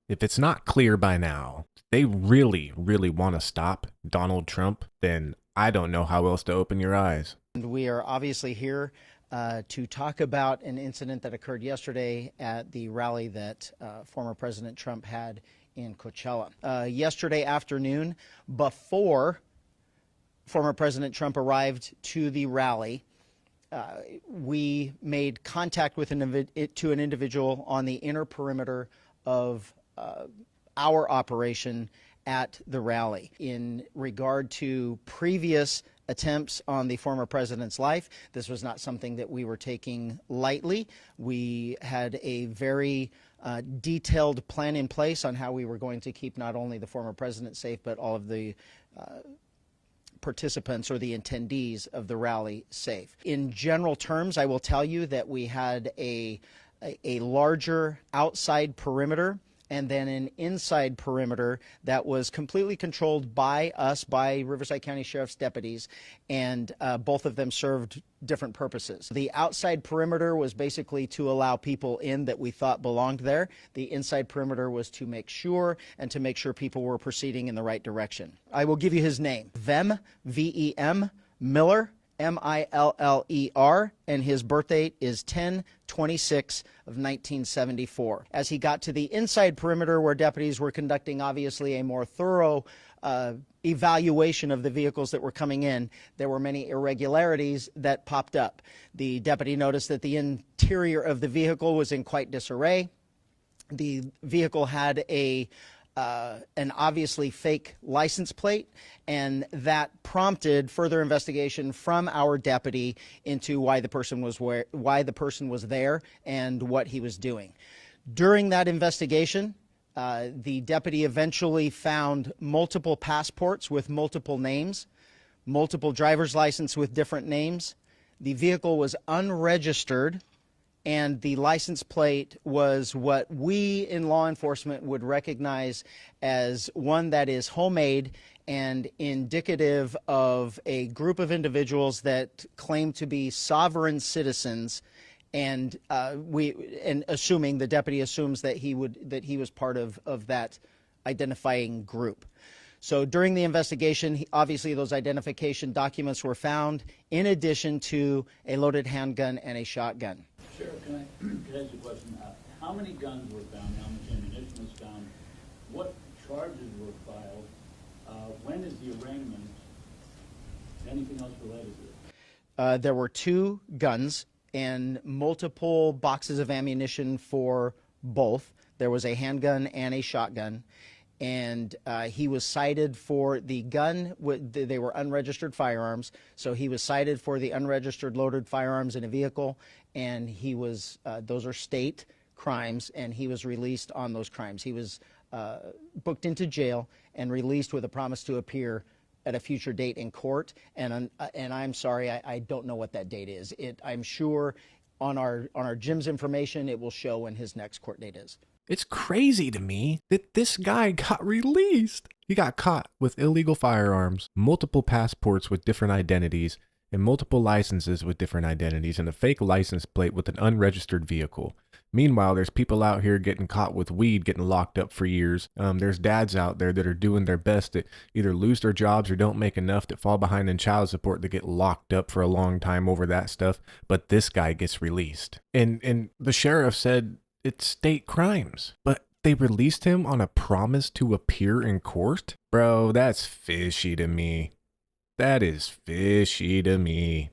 If it's not clear by now, they really, really want to stop Donald Trump, then I don't know how else to open your eyes. And we are obviously here to talk about an incident that occurred yesterday at the rally that former President Trump had in Coachella. Yesterday afternoon, before former President Trump arrived to the rally, we made contact with an individual on the inner perimeter of our operation at the rally in regard to previous attempts on the former president's life. This was not something that we were taking lightly. We had a very detailed plan in place on how we were going to keep not only the former president safe, but all of the participants or the attendees of the rally safe. In general terms, I will tell you that we had a larger outside perimeter and then an inside perimeter that was completely controlled by us, by Riverside County Sheriff's deputies, and both of them served different purposes. The outside perimeter was basically to allow people in that we thought belonged there. The inside perimeter was to make sure people were proceeding in the right direction. I will give you his name. Vem, V-E-M, Miller, M-I-L-L-E-R, and his birth date is 10/26 of 1974. As he got to the inside perimeter where deputies were conducting obviously a more thorough evaluation of the vehicles that were coming in, there were many irregularities that popped up. The deputy noticed that the interior of the vehicle was in quite disarray. The vehicle had an obviously fake license plate, and that prompted further investigation from our deputy into why the person was there and what he was doing. During that investigation, the deputy eventually found multiple passports with multiple names, multiple driver's license with different names. The vehicle was unregistered, and the license plate was what we in law enforcement would recognize as one that is homemade and indicative of a group of individuals that claim to be sovereign citizens, and assuming the deputy assumes that he was part of that identifying group. So during the investigation, obviously those identification documents were found, in addition to a loaded handgun and a shotgun. Sheriff, can I ask you a question? How many guns were found? How much ammunition was found? What charges were filed? When is the arraignment? Anything else related to it? There were 2 guns and multiple boxes of ammunition for both. There was a handgun and a shotgun. And he was cited for the gun. They were unregistered firearms, so he was cited for the unregistered loaded firearms in a vehicle, and he was those are state crimes, and he was released on those crimes. He was booked into jail and released with a promise to appear at a future date in court. And I'm sorry, I don't know what that date is. I'm sure on our Jim's information it will show when his next court date is. It's crazy to me that this guy got released. He got caught with illegal firearms, multiple passports with different identities, and multiple licenses with different identities, and a fake license plate with an unregistered vehicle. Meanwhile, there's people out here getting caught with weed, getting locked up for years. There's dads out there that are doing their best that either lose their jobs or don't make enough, that fall behind in child support, that get locked up for a long time over that stuff. But this guy gets released. And the sheriff said it's state crimes, but they released him on a promise to appear in court? Bro, that's fishy to me. That is fishy to me.